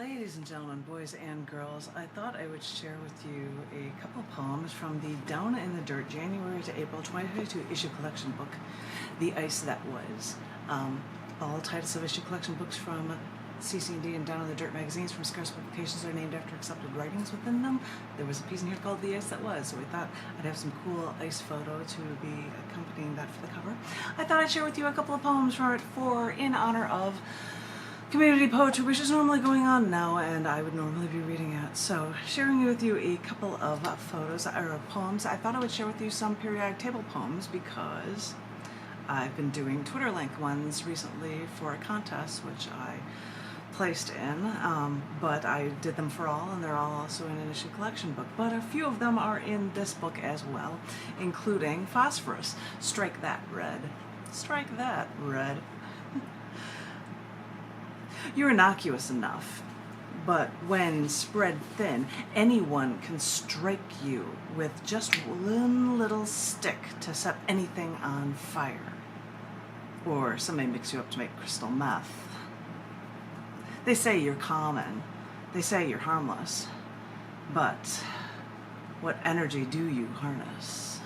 Ladies and gentlemen, boys and girls, I thought I would share with you a couple poems from the Down in the Dirt January to April 2022 issue collection book, The Ice That Was. All titles of issue collection books from CC&D and Down in the Dirt magazines from scarce publications are named after accepted writings within them. There was a piece in here called The Ice That Was, so we thought I'd have some cool ice photo to be accompanying that for the cover. I thought I'd share with you a couple of poems for in honor of community poetry, which is normally going on now, and I would normally be reading it. So, sharing with you a couple of photos or poems. I thought I would share with you some periodic table poems because I've been doing Twitter link ones recently for a contest, which I placed in, but I did them for all, and they're all also in an issue collection book. But a few of them are in this book as well, including Phosphorus. Strike that red. Strike that red. You're innocuous enough, but when spread thin, anyone can strike you with just one little stick to set anything on fire. Or somebody mix you up to make crystal meth. They say you're common, they say you're harmless, but what energy do you harness?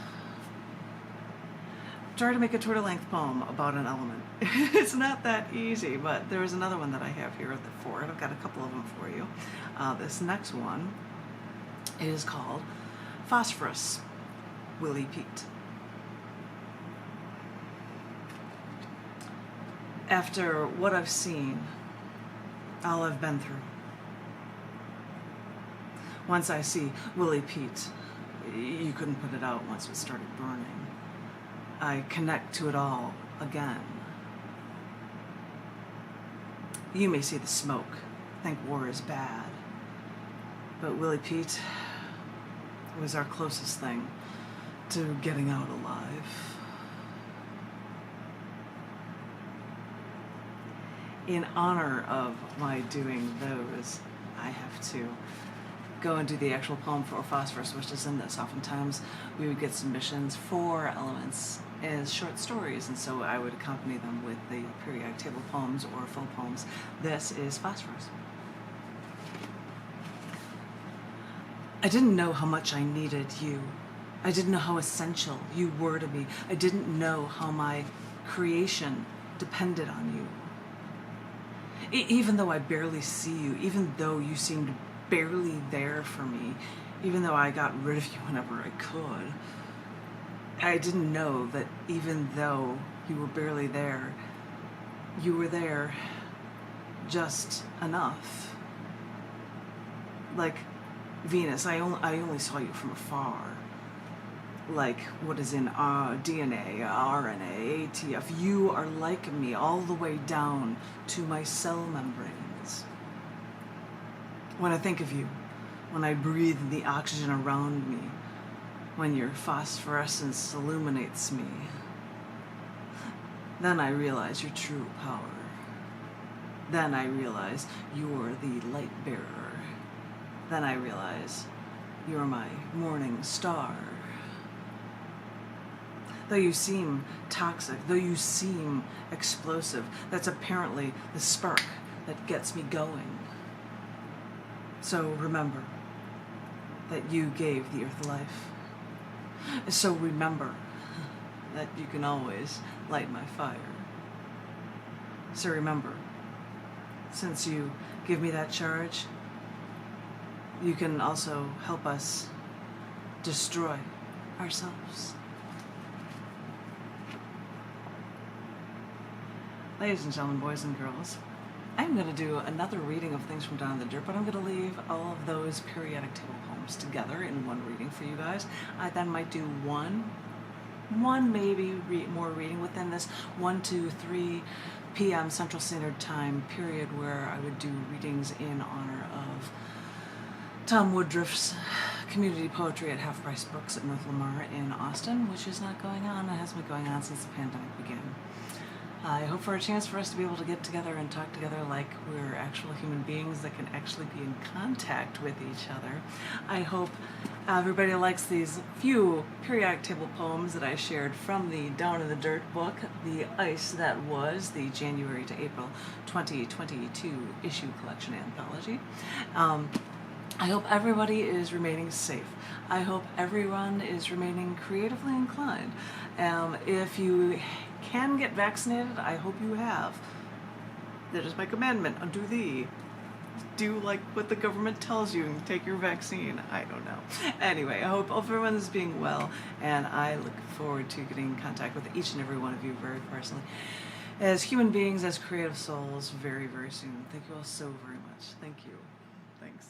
Try to make a Twitter-length poem about an element. It's not that easy, but there is another one that I have here for it. I've got a couple of them for you. This next one is called Phosphorus, Willie Pete. After what I've seen, all I've been through, once I see Willie Pete, you couldn't put it out once it started burning. I connect to it all again. You may see the smoke, think war is bad, but Willie Pete was our closest thing to getting out alive. In honor of my doing those, I have to go and do the actual poem for Phosphorus, which is in this. Oftentimes we would get submissions for elements as short stories, and so I would accompany them with the periodic table poems or full poems. This is Phosphorus. I didn't know how much I needed you. I didn't know how essential you were to me. I didn't know how my creation depended on you. Even though I barely see you, even though you seemed barely there for me, even though I got rid of you whenever I could, I didn't know that even though you were barely there, you were there just enough. Like Venus, I only saw you from afar. Like what is in DNA, RNA, ATF. You are like me all the way down to my cell membranes. When I think of you, when I breathe the oxygen around me, when your phosphorescence illuminates me, then I realize your true power. Then I realize you're the light bearer. Then I realize you're my morning star. Though you seem toxic, though you seem explosive, that's apparently the spark that gets me going. So remember that you gave the earth life. So remember that you can always light my fire. So remember, since you give me that charge, you can also help us destroy ourselves. Ladies and gentlemen, boys and girls, I'm going to do another reading of things from Down in the Dirt, but I'm going to leave all of those periodic table poems together in one reading for you guys. I then might do one maybe more reading within this 1 to 3 p.m. Central Standard Time period, where I would do readings in honor of Tom Woodruff's community poetry at Half Price Books at North Lamar in Austin, which is not going on. It hasn't been going on since the pandemic began. I hope for a chance for us to be able to get together and talk together like we're actual human beings that can actually be in contact with each other. I hope everybody likes these few periodic table poems that I shared from the Down in the Dirt book, The Ice That Was, the January to April 2022 issue collection anthology. I hope everybody is remaining safe. I hope everyone is remaining creatively inclined. If you can get vaccinated, I hope you have. That is my commandment unto thee. Do like what the government tells you and take your vaccine. I don't know. Anyway, I hope everyone is being well, and I look forward to getting in contact with each and every one of you very personally, as human beings, as creative souls, very, very soon. Thank you all so very much. Thank you. Thanks.